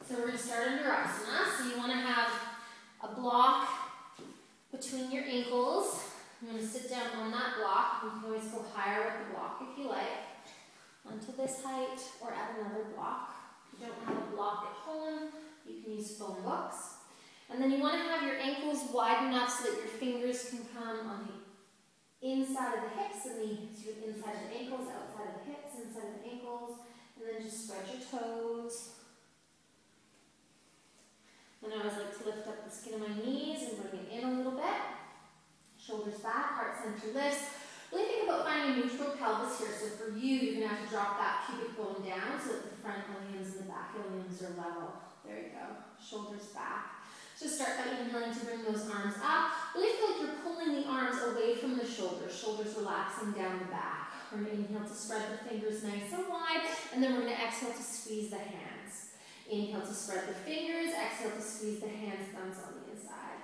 So we're going to start under asana. So you want to have a block between your ankles. You want to sit down on that block. You can always go higher with the block if you like, onto this height or at another block. If you don't have a block at home, you can use phone books. And then you want to have your ankles wide enough so that your fingers can come on the inside of the hips and the sort of inside of the ankles, outside of the hips, inside of the ankles. And then just spread your toes. And I always like to lift up the skin of my knees and bring it in a little bit. Shoulders back, heart center lifts. Really think about finding a neutral pelvis here. So for you, you're going to have to drop that pubic bone down so that the front iliums and the back iliums are level. There you go. Shoulders back. So start by inhaling to bring those arms up. Really feel like you're pulling the arms away from the shoulders. Shoulders relaxing down the back. We're going to inhale to spread the fingers nice and wide. And then we're going to exhale to squeeze the hands. Inhale to spread the fingers. Exhale to squeeze the hands, thumbs on the inside.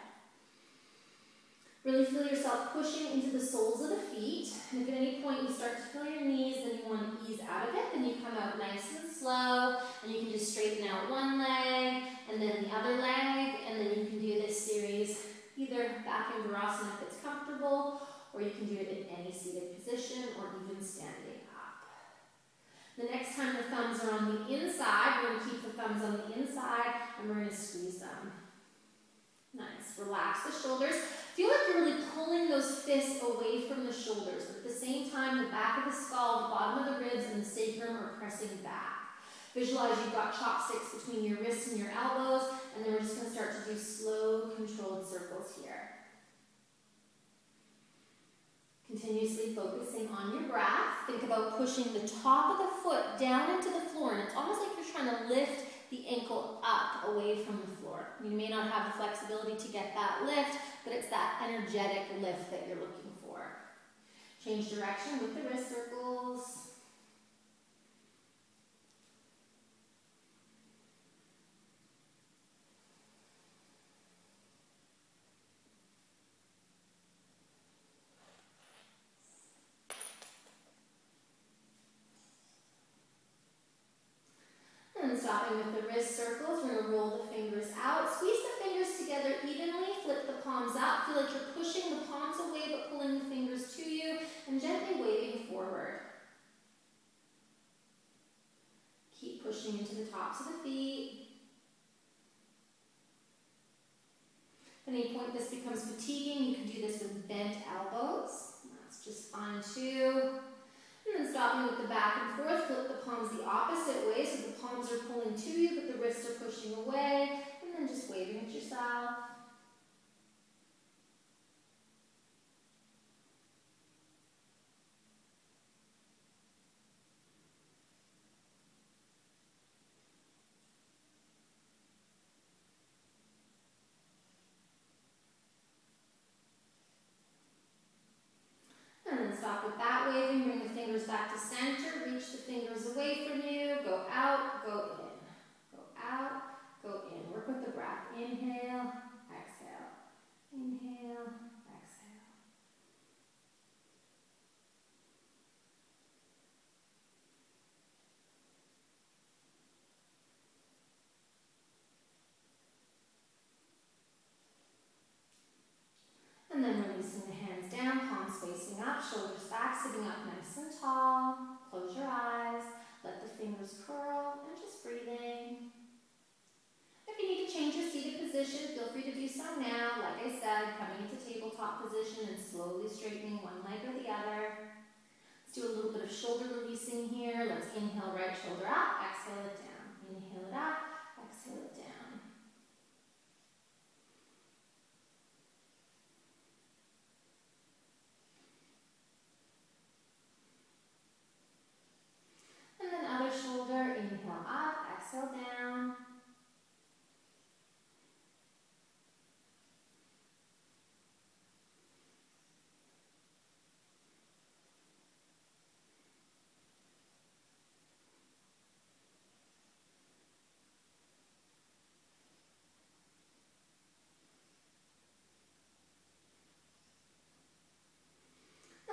Really feel yourself pushing into the soles of the feet. And if at any point you start to feel your knees, then you want to ease out of it. Then you come out nice and slow. And you can just straighten out one leg and then the other leg. And then you can do this series either back in Virasana if it's comfortable, or you can do it in any seated position or even standing up. The next time the thumbs are on the inside, we're going to keep the thumbs on the inside and we're going to squeeze them. Nice. Relax the shoulders. Feel like you're really pulling those fists away from the shoulders. But at the same time, the back of the skull, the bottom of the ribs, and the sacrum are pressing back. Visualize you've got chopsticks between your wrists and your elbows, and then we're just going to start to do slow, controlled circles here. Continuously focusing on your breath. Think about pushing the top of the foot down into the floor, and it's almost like you're trying to lift the ankle up away from the floor. You may not have the flexibility to get that lift, but it's that energetic lift that you're looking for. Change direction with the wrist circles. And stopping with the wrist circles, we're going to roll the fingers out. Squeeze the fingers together evenly, flip the palms out. Feel like you're pushing the palms away but pulling the fingers to you and gently waving forward. Keep pushing into the tops of the feet. At any point this becomes fatiguing, you can do this with bent elbows. That's just fine too. And then stopping with the back and forth, flip the palms the opposite way, so the palms are pulling to you, but the wrists are pushing away, and then just waving at yourself. And then stop with that waving, bring the fingers back to center, reach the fingers away from you, go out, go in. Go out, go in. Work with the breath. Inhale, exhale. Inhale, exhale. And then releasing the hands down, palms facing up, shoulders back, sitting up nice and tall. Close your eyes, let the fingers curl, and just breathing. If you need to change your seated position, feel free to do so now. Like I said, coming into tabletop position and slowly straightening one leg or the other. Let's do a little bit of shoulder releasing here. Let's inhale, right shoulder up, exhale it down. Inhale it up, exhale it down. And then other shoulder, inhale up, exhale down.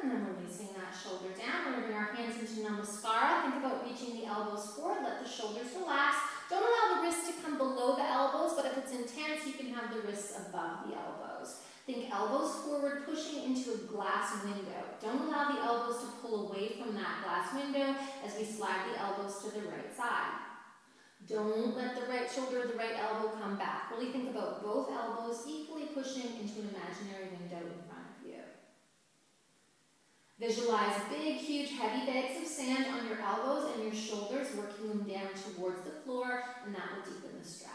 And then releasing that shoulder down. We're going to bring our hands into Namaskara. Think about reaching the elbows forward. Let the shoulders relax. Don't allow the wrists to come below the elbows, but if it's intense, you can have the wrists above the elbows. Think elbows forward, pushing into a glass window. Don't allow the elbows to pull away from that glass window as we slide the elbows to the right side. Don't let the right shoulder or the right elbow come back. Really think about both elbows equally pushing into an imaginary window in front of you. Visualize big, huge, heavy bags of sand on your elbows and your shoulders, working them down towards the floor, and that will deepen the stretch.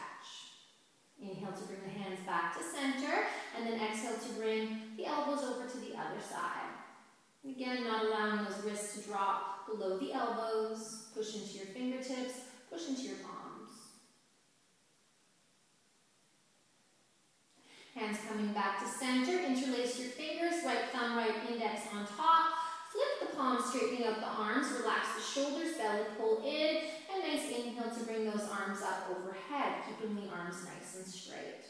Inhale to bring the hands back to center, and then exhale to bring the elbows over to the other side. Again, not allowing those wrists to drop below the elbows. Push into your fingertips, push into your palms. Hands coming back to center, interlace your fingers, right thumb, right index on top. Flip the palms, straightening out the arms, relax the shoulders, belly pull in, and nice inhale to bring those arms up overhead, keeping the arms nice and straight.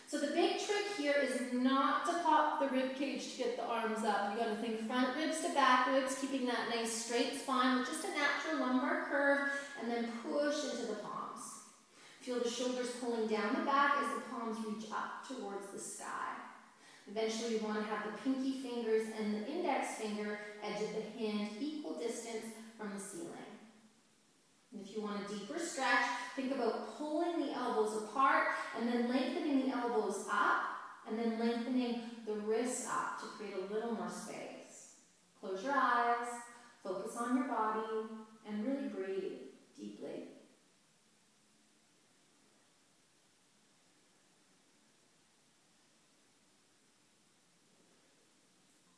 So the big trick here is not to pop the rib cage to get the arms up. You got to think front ribs to back ribs, keeping that nice straight spine with just a natural lumbar curve, and then push into the palms. Feel the shoulders pulling down the back as the palms reach up towards the sky. Eventually, you want to have the pinky fingers and the index finger edge of the hand equal distance from the ceiling. And if you want a deeper stretch, think about pulling the elbows apart and then lengthening the elbows up and then lengthening the wrists up to create a little more space. Close your eyes, focus on your body, and really breathe deeply.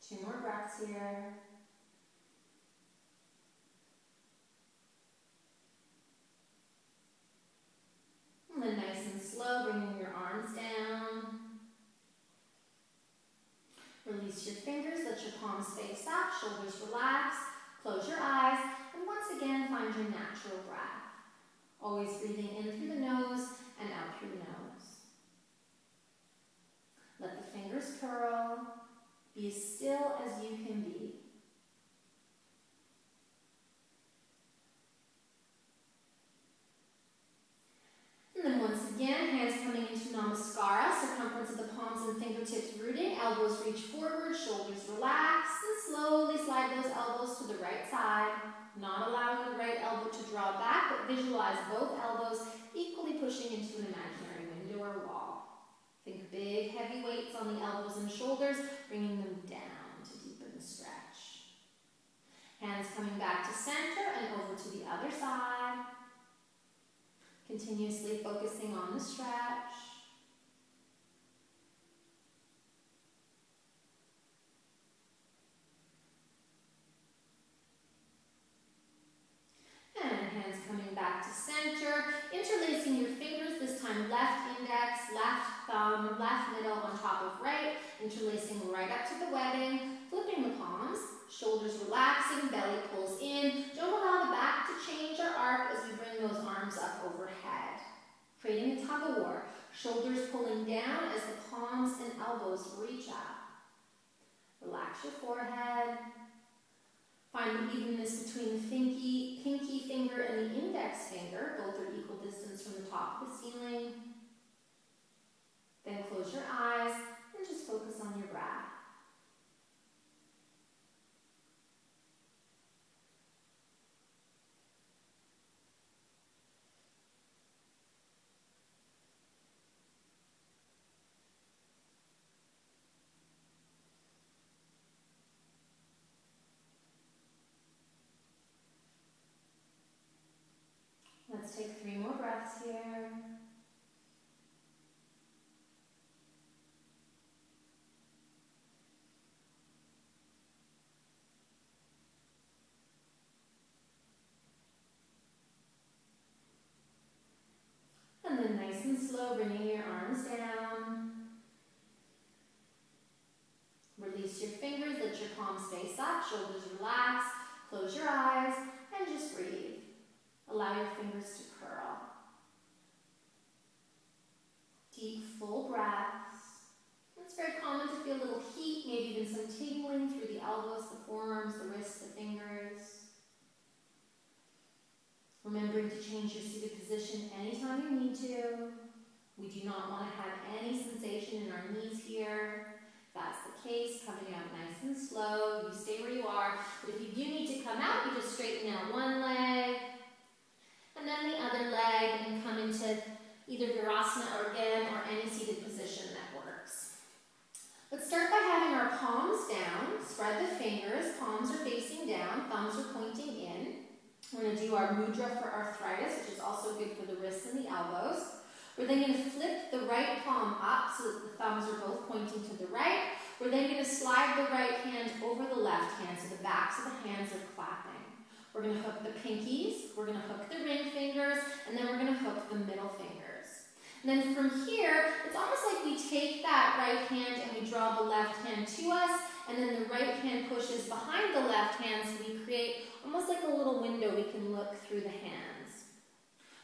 Two more breaths here. And then nice and slow, bringing your arms down. Release your fingers, let your palms face up, shoulders relax, close your eyes, and once again find your natural breath. Always breathing in through the nose and out through the nose. Let the fingers curl. Be as still as you can be. And then once again, hands coming into Namaskara, circumference of the palms and fingertips rooting, elbows reach forward, shoulders relax, and slowly slide those elbows to the right side, not allowing the right elbow to draw back, but visualize both elbows equally pushing into an imaginary window or wall. Think big, heavy weights on the elbows and shoulders, bringing them down to deepen the stretch. Hands coming back to center and over to the other side. Continuously focusing on the stretch. And hands coming back to center, interlacing your fingers, this time left index, left thumb, left middle on top of right, interlacing right up to the webbing, flipping the palms, shoulders relaxing, belly pulls in. Don't allow the back to change or arc as we bring those arms up overhead. Creating a tug of war, shoulders pulling down as the palms and elbows reach up. Relax your forehead. Find the evenness between the pinky finger and the index finger. Both are equal distance from the top of the ceiling. Then close your eyes and just focus on your breath. Let's take 3 more breaths here. And then nice and slow, bringing your arms down. Release your fingers, let your palms face up, shoulders relax, close your eyes, and just breathe. Allow your fingers to curl. Deep, full breaths. It's very common to feel a little heat, maybe even some tingling through the elbows, the forearms, the wrists, the fingers. Remembering to change your seated position anytime to. We do not want to have any sensation in our knees here. If that's the case, coming out nice and slow. You stay where you are. But if you do need to come out, you just straighten out one leg and then the other leg and come into either Virasana or Gem or any seated position that works. Let's start by having our palms down. Spread the fingers. Palms are facing down. Thumbs are pointing in. We're going to do our mudra for arthritis, which is also good for the wrists and the elbows. We're then going to flip the right palm up so that the thumbs are both pointing to the right. We're then going to slide the right hand over the left hand so the backs of the hands are clapping. We're going to hook the pinkies, we're going to hook the ring fingers, and then we're going to hook the middle fingers. And then from here, it's almost like we take that right hand and we draw the left hand to us, and then the right hand pushes behind the left hand so we create almost like a little window we can look through the hands.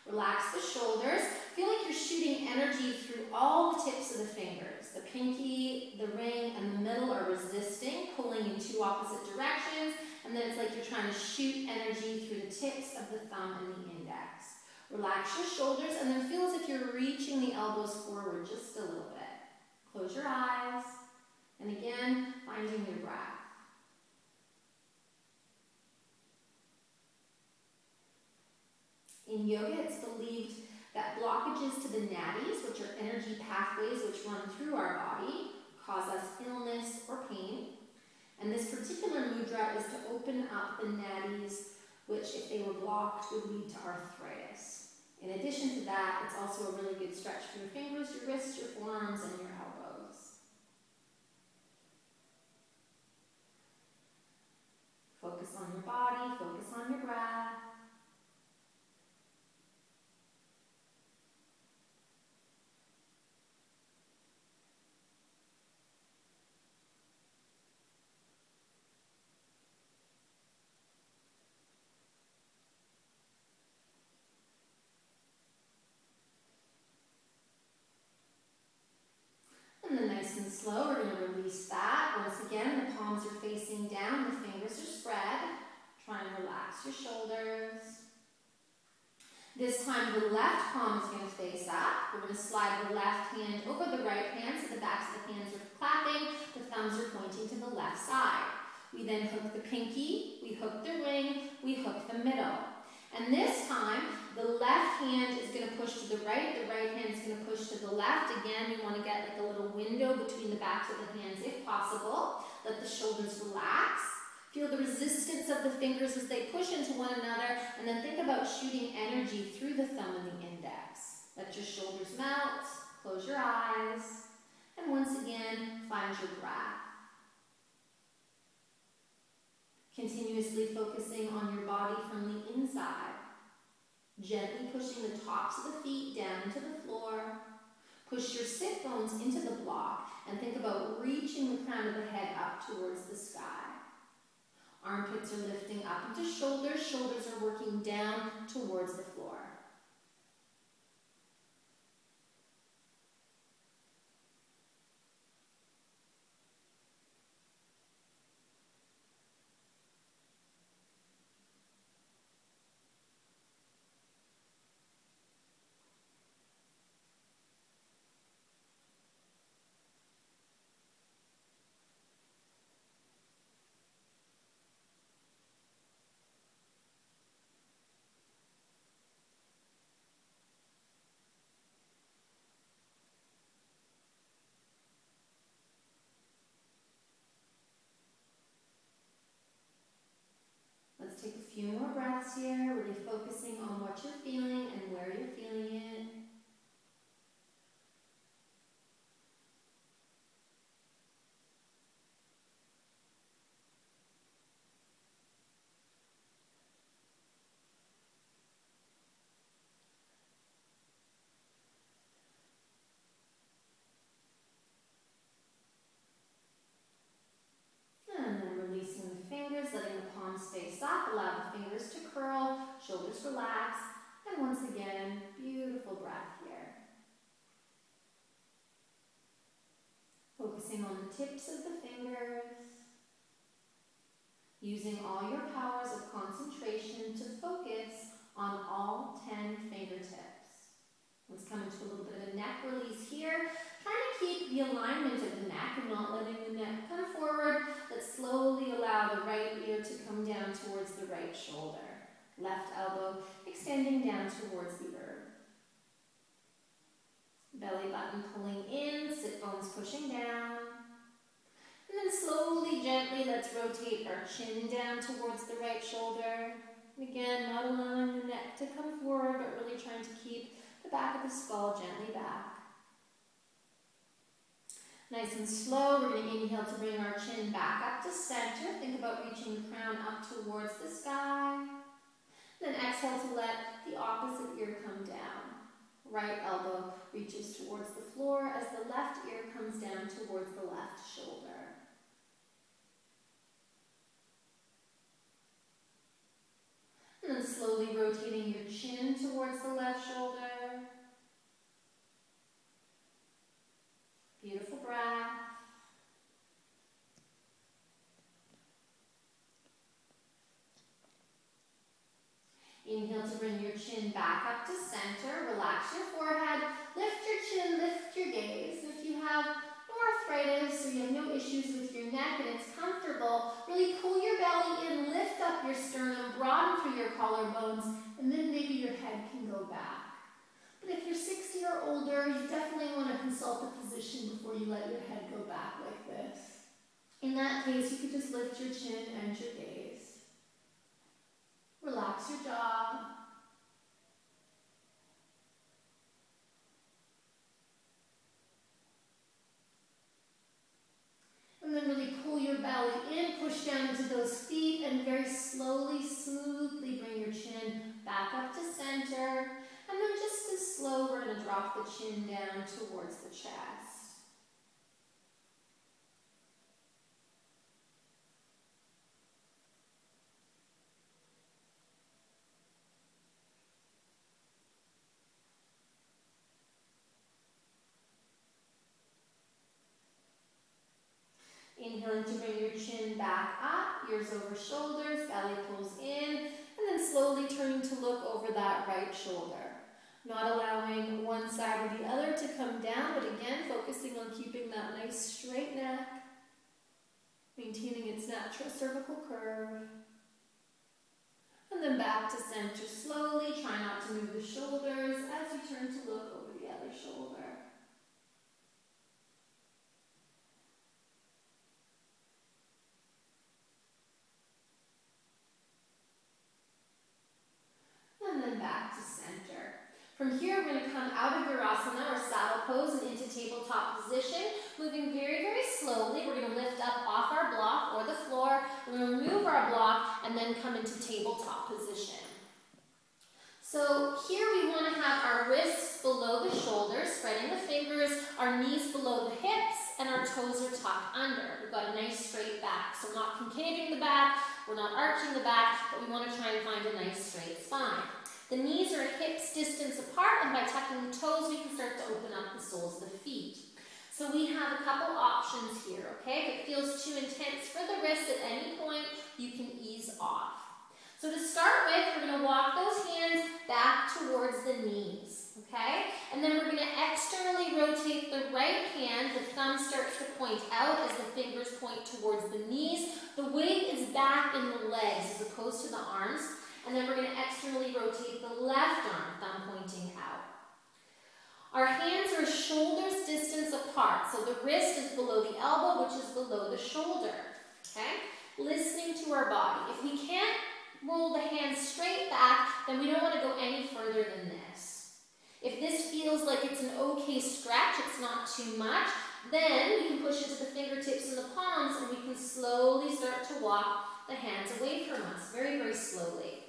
Relax the shoulders. Feel like you're shooting energy through all the tips of the fingers. The pinky, the ring, and the middle are resisting, pulling in two opposite directions, and then it's like you're trying to shoot energy through the tips of the thumb and the index. Relax your shoulders, and then feel as if you're reaching the elbows forward just a little bit. Close your eyes, and again, finding your breath. In yoga, it's believed that blockages to the nadis, which are energy pathways which run through our body, cause us illness or pain. And this particular mudra is to open up the nadis, which, if they were blocked, would lead to arthritis. In addition to that, it's also a really good stretch for your fingers, your wrists, your forearms, and your elbows. Focus on your body, focus on your breath. And then nice and slow, we're going to release that. Once again, the palms are facing down, the fingers are spread. Try and relax your shoulders. This time, the left palm is going to face up. We're going to slide the left hand over the right hand so the backs of the hands are clapping. The thumbs are pointing to the left side. We then hook the pinky, we hook the ring, we hook the middle. And this time, the left hand is going to push to the right hand is going to push to the left. Again, you want to get like a little window between the backs of the hands if possible. Let the shoulders relax. Feel the resistance of the fingers as they push into one another, and then think about shooting energy through the thumb and the index. Let your shoulders melt, close your eyes, and once again, find your breath. Continuously focusing on your body from the inside. Gently pushing the tops of the feet down into the floor. Push your sit bones into the block and think about reaching the crown of the head up towards the sky. Armpits are lifting up into shoulders. Shoulders are working down towards the floor. Let's take a few more breaths here, really focusing on what you're feeling and where you're feeling it. And then releasing the fingers, letting the palms face up, allow the fingers to curl, shoulders relax, and once again, beautiful breath here. Focusing on the tips of the fingers, using all your powers of concentration to focus on all 10 fingertips. Let's alignment of the neck and not letting the neck come forward. Let's slowly allow the right ear to come down towards the right shoulder. Left elbow extending down towards the earth. Belly button pulling in, sit bones pushing down. And then slowly, gently, let's rotate our chin down towards the right shoulder. And again, not allowing the neck to come forward, but really trying to keep the back of the skull gently back. Nice and slow, we're going to inhale to bring our chin back up to center. Think about reaching the crown up towards the sky. Then exhale to let the opposite ear come down. Right elbow reaches towards the floor as the left ear comes down towards the left shoulder. And then slowly rotating your chin towards the left shoulder. Beautiful breath. Inhale to bring your chin back up to center. Relax your forehead. Lift your chin, lift your gaze. If you have no arthritis or you have no issues with your neck and it's comfortable, really pull your belly in, lift up your sternum, broaden through your collarbones, and then maybe your head can go back. But if you're 60 or older, you definitely want to consult a physician before you let your head go back like this. In that case, you could just lift your chin and your gaze. Relax your jaw. And then really pull your belly in, push down into those feet, and very slowly, smoothly bring your chin back up to center. And then just as slow, we're going to drop the chin down towards the chest. Inhaling to bring your chin back up, ears over shoulders, belly pulls in, and then slowly turning to look over that right shoulder. Not allowing one side or the other to come down, but again, focusing on keeping that nice straight neck, maintaining its natural cervical curve. And then back to center slowly. Try not to move the shoulders as you turn to look over the other shoulder. And then back to center. From here, we're going to come out of Virasana or saddle pose and into tabletop position. Moving very, very slowly. We're going to lift up off our block or the floor. We're going to remove our block and then come into tabletop position. So here we want to have our wrists below the shoulders, spreading the fingers, our knees below the hips, and our toes are tucked under. We've got a nice straight back. So we're not concaving the back, we're not arching the back, but we want to try and find a nice straight spine. The knees are hips distance apart, and by tucking the toes, we can start to open up the soles of the feet. So we have a couple options here, okay? If it feels too intense for the wrists at any point, you can ease off. So to start with, we're going to walk those hands back towards the knees, okay? And then we're going to externally rotate the right hand. The thumb starts to point out as the fingers point towards the knees. The weight is back in the legs as opposed to the arms. And then we're going to externally rotate the left arm, thumb pointing out. Our hands are shoulders distance apart. So the wrist is below the elbow, which is below the shoulder, okay? Listening to our body. If we can't roll the hands straight back, then we don't want to go any further than this. If this feels like it's an okay stretch, it's not too much, then we can push into the fingertips and the palms, and we can slowly start to walk the hands away from us, very, very slowly.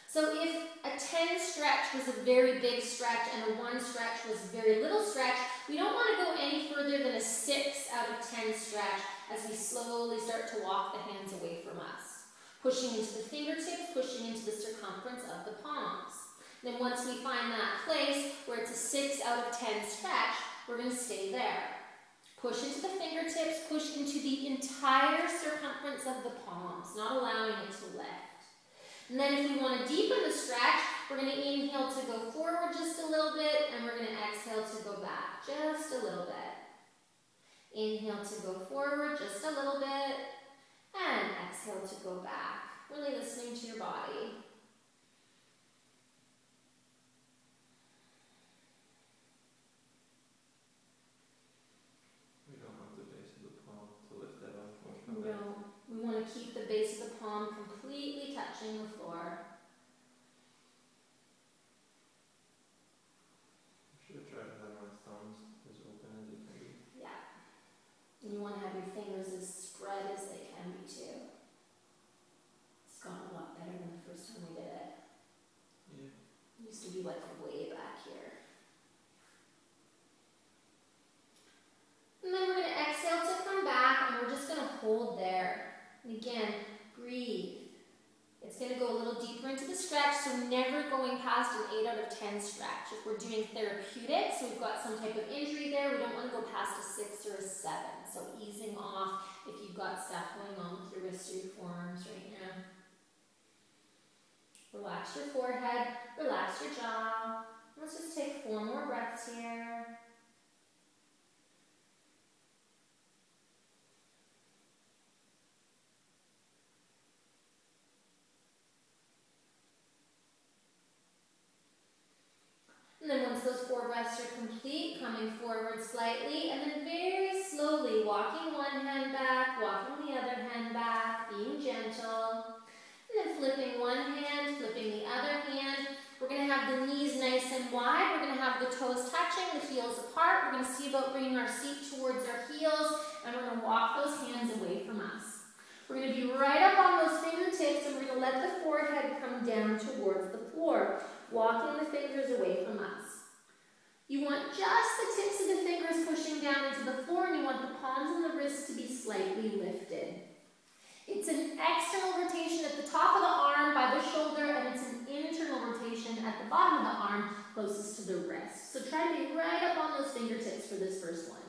So if a 10 stretch was a very big stretch and a 1 stretch was a very little stretch, we don't want to go any further than a 6 out of 10 stretch as we slowly start to walk the hands away from us. Pushing into the fingertips, pushing into the circumference of the palms. Then once we find that place where it's a 6 out of 10 stretch, we're going to stay there. Push into the fingertips, push into the entire circumference of the palms, not allowing it to lift. And then if we want to deepen the stretch, we're going to inhale to go forward just a little bit, and we're going to exhale to go back just a little bit. Inhale to go forward just a little bit, and exhale to go back. Really listening to your body. We don't want the base of the palm to lift that up or come back. No, we want to keep the base of the palm completely touching the floor. I should try to have my thumbs as open as they can be. Yeah. And you want to have your fingers as spread as they can be too. It's gotten a lot better than the first time we did it. Yeah. It used to be like way back here. And then we're going to exhale to come back, and we're just going to hold there. And again, breathe. It's going to go a little deeper into the stretch, so never going past an 8 out of 10 stretch. If we're doing therapeutic, so we've got some type of injury there, we don't want to go past a 6 or a 7. So easing off if you've got stuff going on with your wrists or your forearms right now. Relax your forehead, relax your jaw. Let's just take 4 more breaths here. And then once those 4 breaths are complete, coming forward slightly, and then very slowly walking one hand back, walking the other hand back, being gentle. And then flipping one hand, flipping the other hand. We're going to have the knees nice and wide. We're going to have the toes touching, the heels apart. We're going to see about bringing our seat towards our heels, and we're going to walk those hands away from us. We're going to be right up on those fingertips, and we're going to let the forehead come down towards the floor, walking the fingers away from us. You want just the tips of the fingers pushing down into the floor, and you want the palms and the wrists to be slightly lifted. It's an external rotation at the top of the arm by the shoulder, and it's an internal rotation at the bottom of the arm closest to the wrist. So try to be right up on those fingertips for this first one.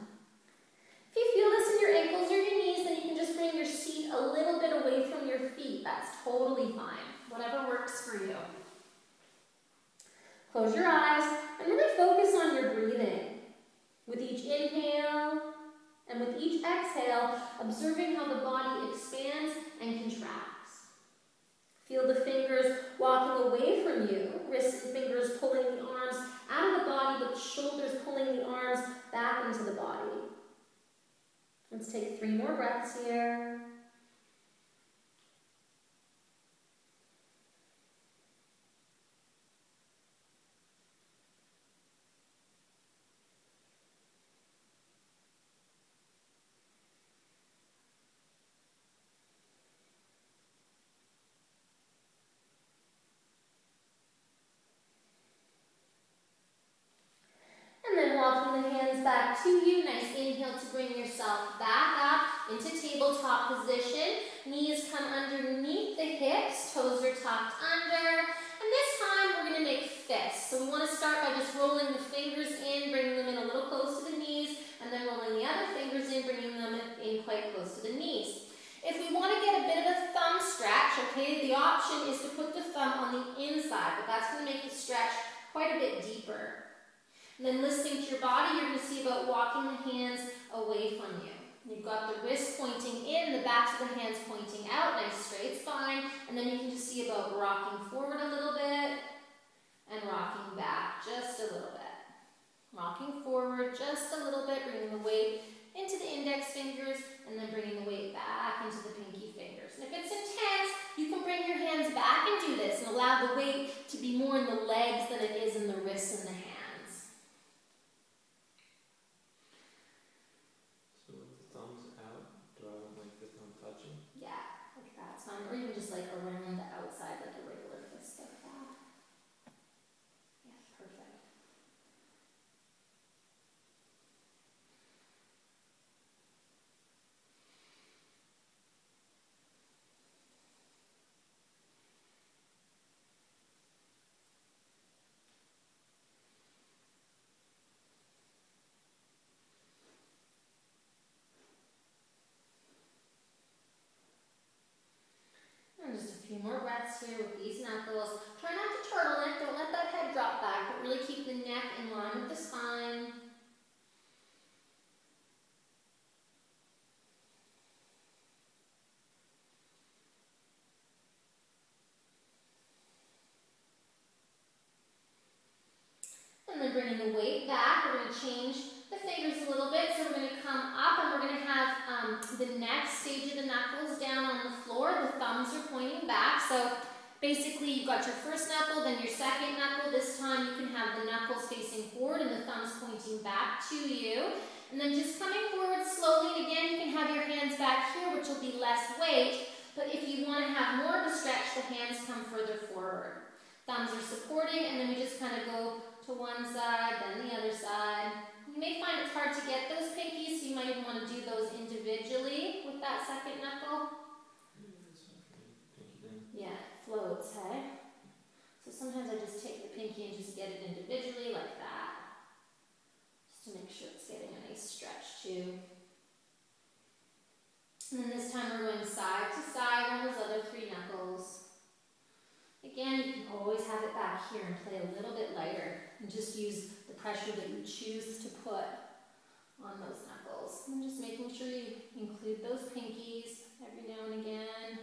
If you feel this in your ankles or your knees, then you can just bring your seat a little bit away from your feet. That's totally fine. Whatever works for you. Close your eyes and really focus on your breathing. With each inhale and with each exhale, observing how the body expands and contracts. Feel the fingers walking away from you, wrists and fingers pulling the arms out of the body, with shoulders pulling the arms back into the body. Let's take 3 more breaths here. And then walking the hands back to you. Nice inhale to bring yourself back up into tabletop position. Knees come underneath the hips. Toes are tucked under. And this time we're going to make fists. So we want to start by just rolling the fingers in, bringing them in a little close to the knees, and then rolling the other fingers in, bringing them in quite close to the knees. If we want to get a bit of a thumb stretch, okay, the option is to put the thumb on the inside, but that's going to make the stretch quite a bit deeper. And then listening to your body, you're going to see about walking the hands away from you. You've got the wrists pointing in, the backs of the hands pointing out, nice straight spine, and then you can just see about rocking forward a little bit and rocking back just a little bit. Rocking forward just a little bit, bringing the weight into the index fingers, and then bringing the weight back into the pinky fingers. And if it's intense, you can bring your hands back and do this and allow the weight to be more in the legs than it is in the wrists and the hands. So with the thumbs out, do I want like the thumb touching? Yeah, like that's fine. Or even just like around the outside like a regular fist like that. Yeah, perfect. And just a few more breaths here with these knuckles. Try not to turtleneck, don't let that head drop back, but really keep the neck in line with the spine. stage of the knuckles down on the floor. The thumbs are pointing back. So basically you've got your first knuckle, then your second knuckle. This time you can have the knuckles facing forward and the thumbs pointing back to you. And then just coming forward slowly. And again, you can have your hands back here, which will be less weight. But if you want to have more of a stretch, the hands come further forward. Thumbs are supporting, and then we just kind of go to one side, then the other side. You may find it's hard to get those pinkies, so you might even want to do those individually with that second knuckle. Yeah, it floats, hey? So sometimes I just take the pinky and just get it individually like that. Just to make sure it's getting a nice stretch too. And then this time we're going side to side on those other three knuckles. Again, you can always have it back here and play a little bit lighter and just use the pressure that you choose to put on those knuckles. And just making sure you include those pinkies every now and again.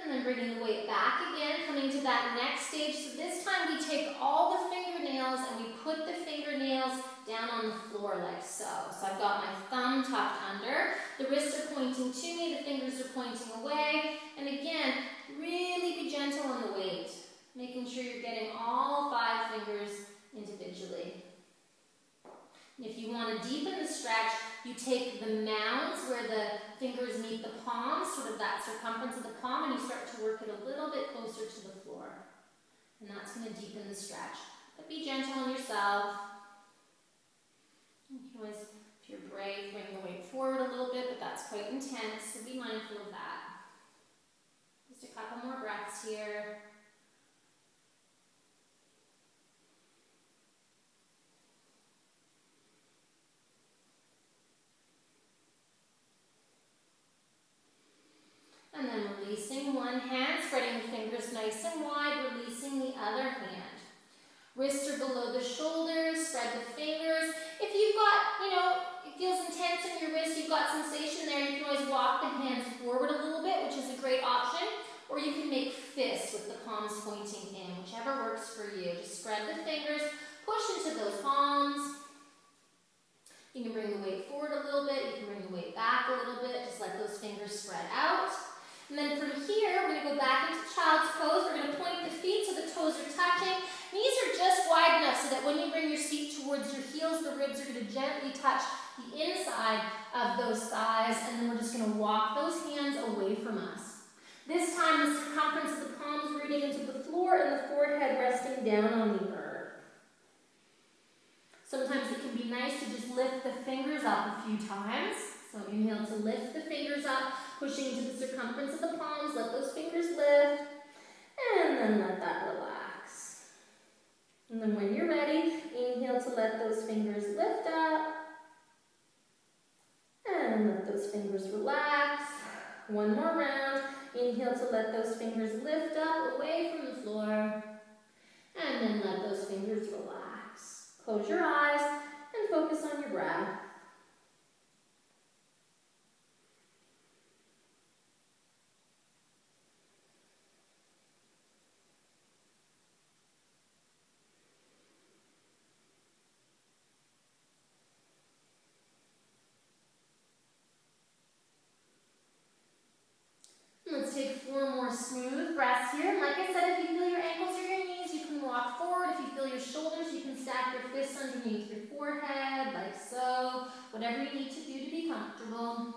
And then bringing the weight back again, coming to that next stage. So this time we take all the fingernails and we put the fingernails down on the floor like so. So I've got my thumb tucked under, the wrists are pointing to me, the fingers are pointing away. And again, really be gentle on the weight, making sure you're getting all 5 fingers individually. And if you want to deepen the stretch, you take the mounds where the fingers meet the palms, sort of that circumference of the palm, and you start to work it a little bit closer to the floor. And that's going to deepen the stretch. But be gentle on yourself. You can always, if you're brave, bring the weight forward a little bit, but that's quite intense, so be mindful of that. Just a couple more breaths here. And then releasing one hand, spreading the fingers nice and wide, releasing the other hand. Wrists are below the shoulders, spread the fingers. If you've got, it feels intense in your wrist, you've got sensation there, you can always walk the hands forward a little bit, which is a great option. Or you can make fists with the palms pointing in, whichever works for you. Just spread the fingers, push into those palms. You can bring the weight forward a little bit, you can bring the weight back a little bit, just let those fingers spread out. And then from here, we're going to go back into child's pose. We're going to point the feet so the toes are touching. Knees are just wide enough so that when you bring your feet towards your heels, the ribs are going to gently touch the inside of those thighs. And then we're just going to walk those hands away from us. This time, the circumference of the palms rooting into the floor and the forehead resting down on the earth. Sometimes it can be nice to just lift the fingers up a few times. So inhale to lift the fingers up, pushing into the circumference of the palms. Let those fingers lift, and then let that relax. And then when you're ready, inhale to let those fingers lift up, and let those fingers relax. One more round. Inhale to let those fingers lift up, away from the floor, and then let those fingers relax. Close your eyes and focus on your breath. Let's take 4 more smooth breaths here. And like I said, if you feel your ankles or your knees, you can walk forward. If you feel your shoulders, you can stack your fists underneath your forehead, like so. Whatever you need to do to be comfortable.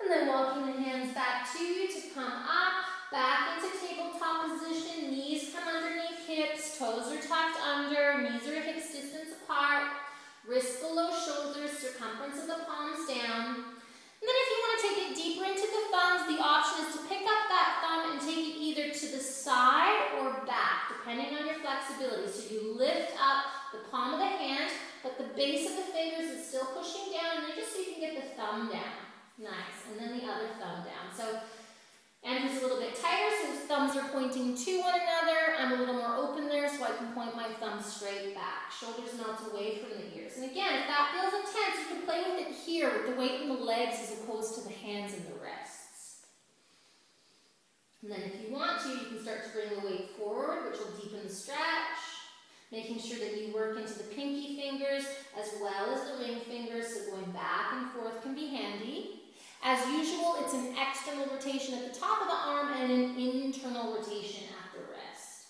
Then walking the hands back to you to come up, back into tabletop position, knees come underneath hips, toes are tucked under, knees are hips distance apart, wrists below shoulders, circumference of the palms down. And then if you want to take it deeper into the thumbs, the option is to pick up that thumb and take it either to the side or back, depending on your flexibility. So you lift up the palm of the hand, but the base of the fingers is still pushing thumb down. Nice. And then the other thumb down. So Andrew's a little bit tighter, so his thumbs are pointing to one another. I'm a little more open there, so I can point my thumb straight back. Shoulders melts away from the ears. And again, if that feels intense, you can play with it here with the weight in the legs as opposed to the hands and the wrists. And then if you want to, you can start to bring the weight forward, which will deepen the stretch. Making sure that you work into the pinky fingers as well as the ring fingers, so going back and forth can be handy. As usual, it's an external rotation at the top of the arm and an internal rotation at the wrist.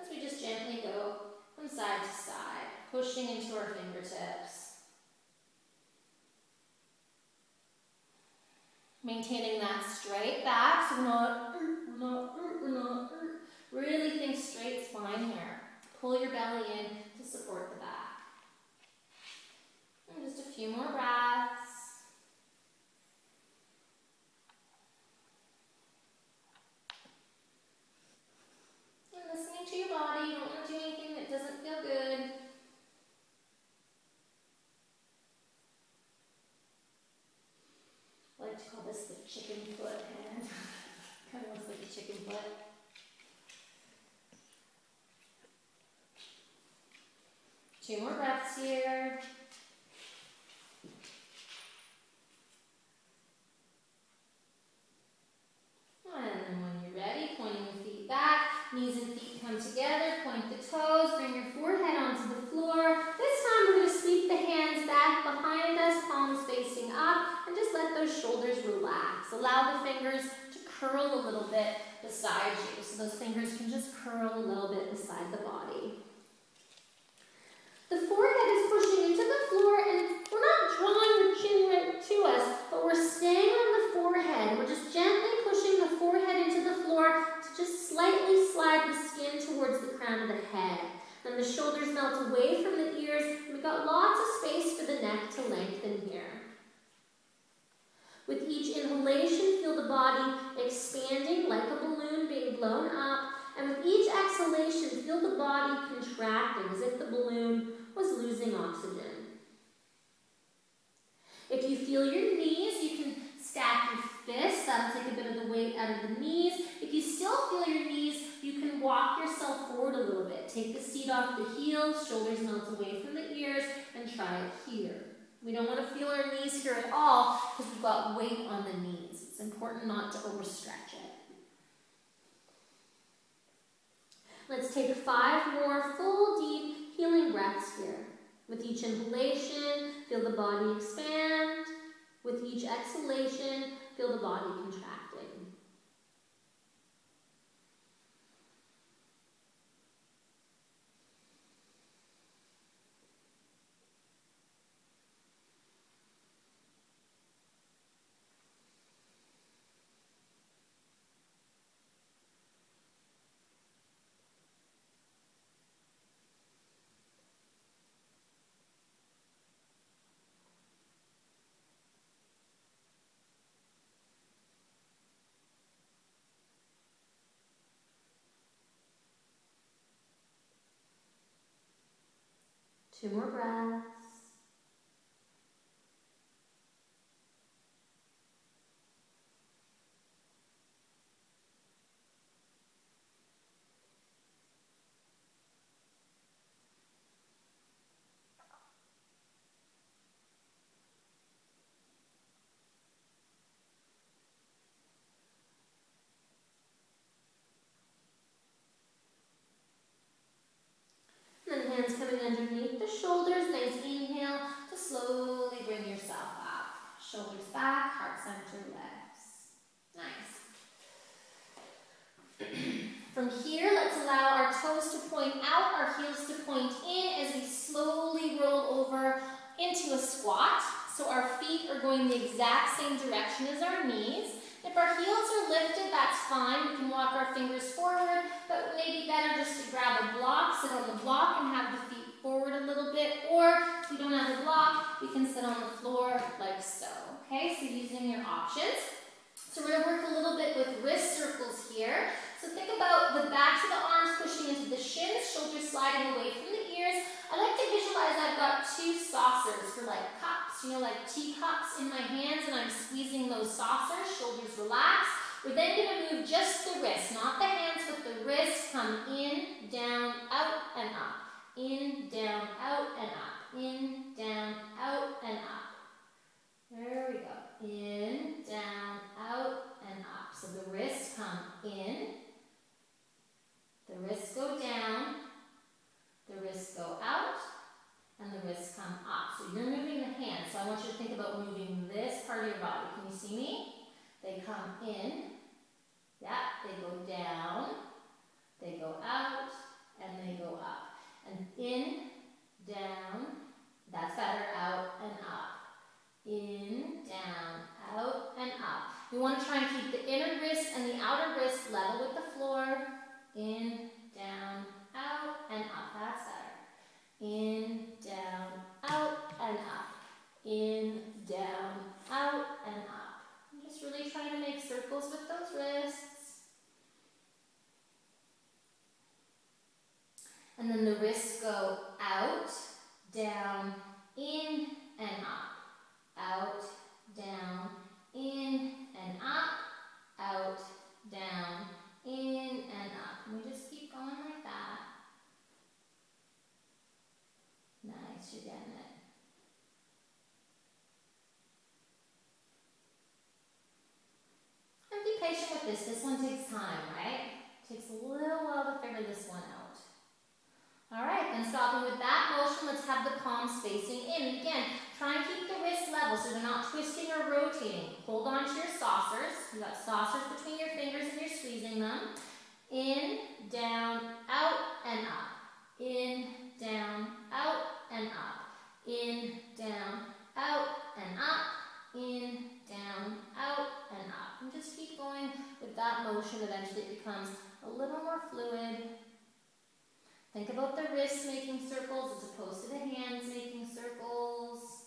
As we just gently go from side to side, pushing into our fingertips. Maintaining that straight back, so we're not. Really think straight spine here. Pull your belly in to support the back. And just a few more breaths. Listening to your body, you don't want to do anything that doesn't feel good. I like to call this the chicken foot hand. Kind of looks like a chicken foot. Two more breaths here. And then when you're ready, pointing the feet back. Knees and feet come together, point the toes, bring your forehead onto the floor. This time we're going to sweep the hands back behind us, palms facing up, and just let those shoulders relax. Allow the fingers to curl a little bit beside you, so those fingers can just curl a little bit beside the body. The forehead is pushing into the floor, and we're not drawing the chin right to us, but we're staying on the forehead. We're just gently pushing the forehead into the floor to just slightly slide the skin towards the crown of the head. Then the shoulders melt away from the ears, and we've got lots of space for the neck to lengthen here. With each inhalation, feel the body expanding like a balloon being blown up, and with each exhalation, feel the body contracting as if the balloon was losing oxygen. If you feel your knees, you can stack your fists. That'll take a bit of the weight out of the knees. If you still feel your knees, you can walk yourself forward a little bit. Take the seat off the heels, shoulders melt away from the ears, and try it here. We don't want to feel our knees here at all because we've got weight on the knees. It's important not to overstretch it. Let's take 5 more full, deep, healing breaths here. With each inhalation, feel the body expand. With each exhalation, feel the body contracting. Two more breaths. And then hands coming underneath the shoulders. Nice inhale to slowly bring yourself up. Shoulders back, heart center lifts. Nice. From here, let's allow our toes to point out, our heels to point in as we slowly roll over into a squat. So our feet are going the exact same direction as our knees. If our heels are lifted, that's fine. We can walk our fingers forward, but it may be better just to grab a block, sit on the block, and have the feet forward a little bit. Or if we don't have a block, we can sit on the floor like so. Okay, so using your options. So we're going to work a little bit with wrist circles here. So think about the backs of the arms pushing into the shins, shoulders sliding away from the ears. I like to visualize I've got 2 saucers for like cups. you know, like teacups in my hands, and I'm squeezing those saucers, shoulders relaxed. We're then going to move just the wrists, not the hands, but the wrists. Come in, down, out, and up. In, down, out, and up. In, down, out, and up. There we go. In, down, out, and up. So the wrists come in, the wrists go down, the wrists go out, and the wrists come up. So you're moving the hands. So I want you to think about moving this part of your body. Can you see me? They come in. Yeah, they go down. They go out. And they go up. And in, down. That's better. Out and up. In, down, out, and up. We want to try and keep the inner wrist and the outer wrist level with the floor. In, down, out, and up. That's better. In, down, out, and up. In, down, out, and up. I'm just really trying to make circles with those wrists. And then the wrists go out, down, in, and up. Out, down, in, and up. Out, down, in, and up. And we just keep going like that. Nice, you're getting it. And be patient with this. This one takes time, right? It takes a little while to figure this one out. Alright, then stopping with that motion, let's have the palms facing in. Again, try and keep the wrists level so they're not twisting or rotating. Hold on to your saucers. You've got saucers between your fingers and you're squeezing them. In, down, out, and up. In, down, out, and up. In, down, out, and up. In, down, out, and up. And just keep going with that motion. Eventually it becomes a little more fluid. Think about the wrists making circles as opposed to the hands making circles.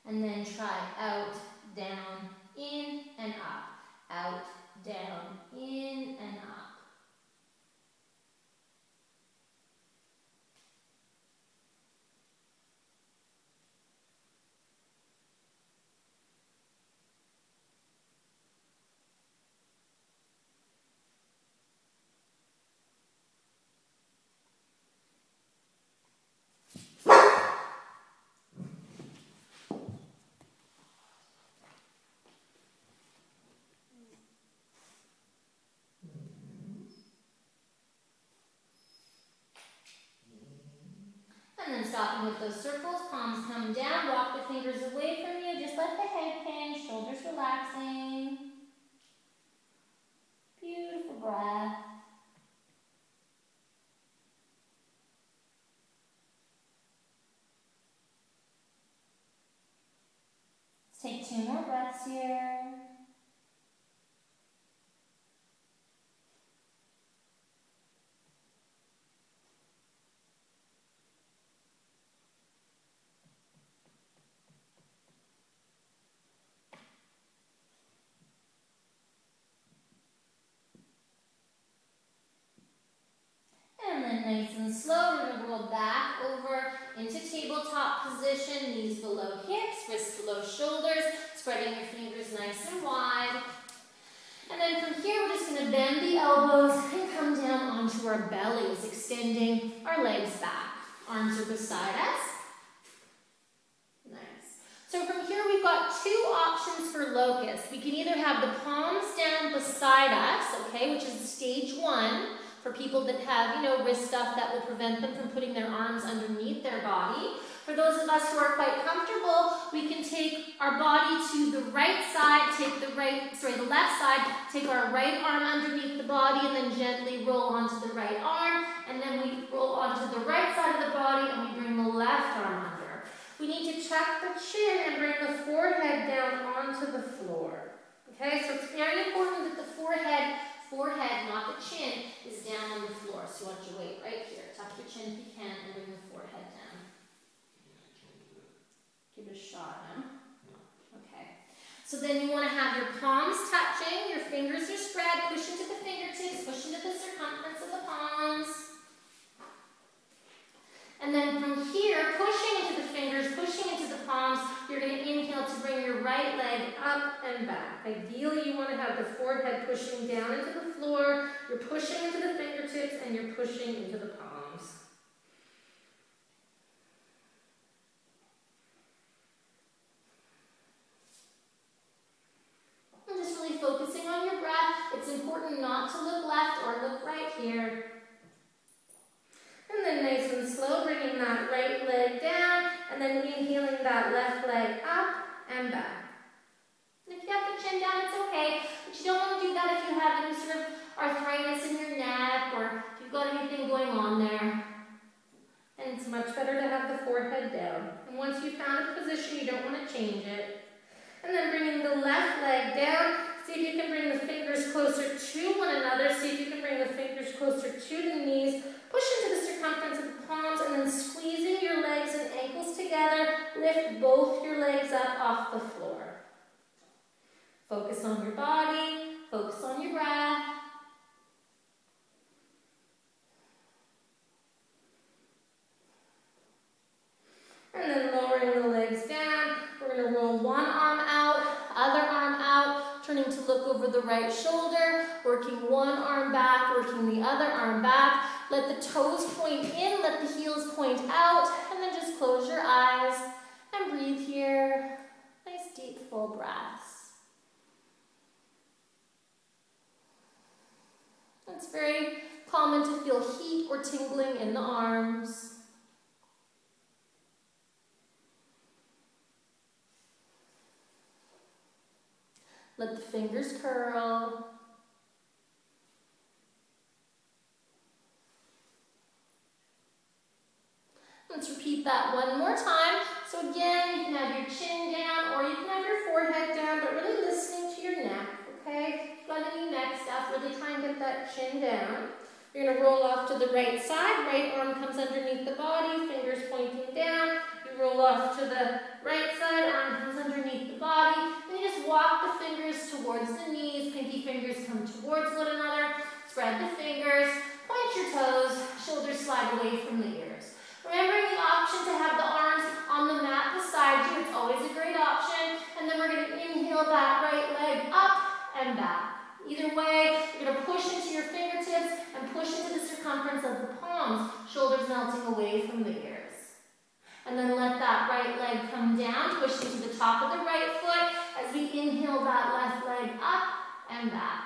And then try out, down, in, and up. Out, down, in, and up. And then stopping with those circles, palms come down, walk the fingers away from you, just let the head hang, shoulders relaxing. Beautiful breath. Let's take 2 more breaths here. And then nice and slow, we're going to roll back over into tabletop position, knees below hips, wrists below shoulders, spreading your fingers nice and wide. And then from here, we're just going to bend the elbows and come down onto our bellies, extending our legs back. Arms are beside us. Nice. So from here, we've got 2 options for locust. We can either have the palms down beside us, okay, which is stage 1. For people that have, you know, wrist stuff that will prevent them from putting their arms underneath their body. For those of us who are quite comfortable, we can take our body to the right side, take the left side, take our right arm underneath the body and then gently roll onto the right arm. And then we roll onto the right side of the body and we bring the left arm under. We need to tuck the chin and bring the forehead down onto the floor. Okay, so it's very important that the forehead, not the chin, is down on the floor. So you want your weight right here. Tuck your chin if you can and bring the forehead down. Give it a shot now. Okay. So then you want to have your palms touching, your fingers are spread, push into the fingertips, push into the circumference of the palms. And then from here, pushing into the fingers, pushing into the palms, you're going to inhale to bring your right leg up and back. Ideally, you want to have the forehead pushing down into the floor. You're pushing into the fingertips and you're pushing into the palms. And just really focusing on your breath. It's important not to look left or look right here. And then nice and slow, bringing that right leg down, and then inhaling that left leg up and back. And if you have the chin down, it's okay, but you don't want to do that if you have any sort of arthritis in your neck or if you've got anything going on there. And it's much better to have the forehead down. And once you've found a position, you don't want to change it. And then bringing the left leg down, see if you can bring the fingers closer to one another. See if you can bring the fingers closer to the knees. Push into the circumference of the palms and then squeezing your legs and ankles together, lift both your legs up off the floor. Focus on your body, focus on your breath. And then lowering the legs down, we're going to roll one arm out, other arm out, turning to look over the right shoulder, working one arm back, working the other arm back. Let the toes point in, let the heels point out, and then just close your eyes and breathe here. Nice deep full breaths. It's very common to feel heat or tingling in the arms. Let the fingers curl. Let's repeat that one more time. So again, you can have your chin down or you can have your forehead down, but really listening to your neck, okay? If you've got any neck stuff, really try and get that chin down. You're going to roll off to the right side. Right arm comes underneath the body, fingers pointing down. You roll off to the right side, arm comes underneath the body. And you just walk the fingers towards the knees. Pinky fingers come towards one another. Spread the fingers, point your toes, shoulders slide away from the ears. Remembering the option to have the arms on the mat beside you. It's always a great option. And then we're going to inhale that right leg up and back. Either way, you're going to push into your fingertips and push into the circumference of the palms, shoulders melting away from the ears. And then let that right leg come down, push into the top of the right foot as we inhale that left leg up and back.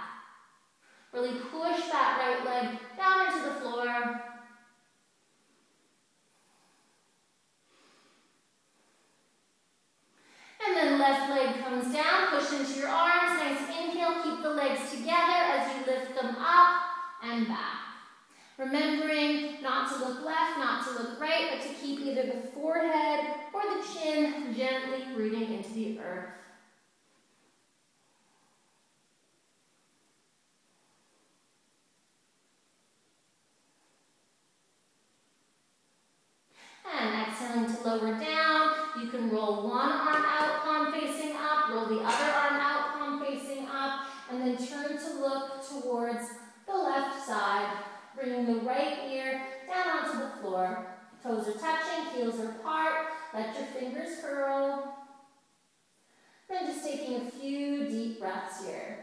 Really push that right leg down into the floor. And then left leg comes down, push into your arms, nice inhale, keep the legs together as you lift them up and back. Remembering not to look left, not to look right, but to keep either the forehead or the chin gently rooting into the earth. And exhaling to lower down, you can roll one arm out, palm facing up, roll the other arm out, palm facing up, and then turn to look towards the left side, bringing the right ear down onto the floor. Toes are touching, heels are apart, let your fingers curl. Then just taking a few deep breaths here.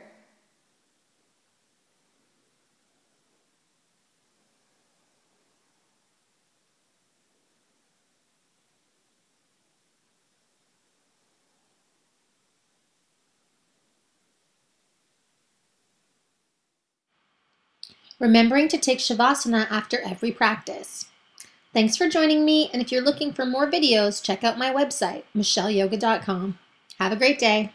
Remembering to take Shavasana after every practice. Thanks for joining me, and if you're looking for more videos, check out my website, michelleyoga.com. Have a great day.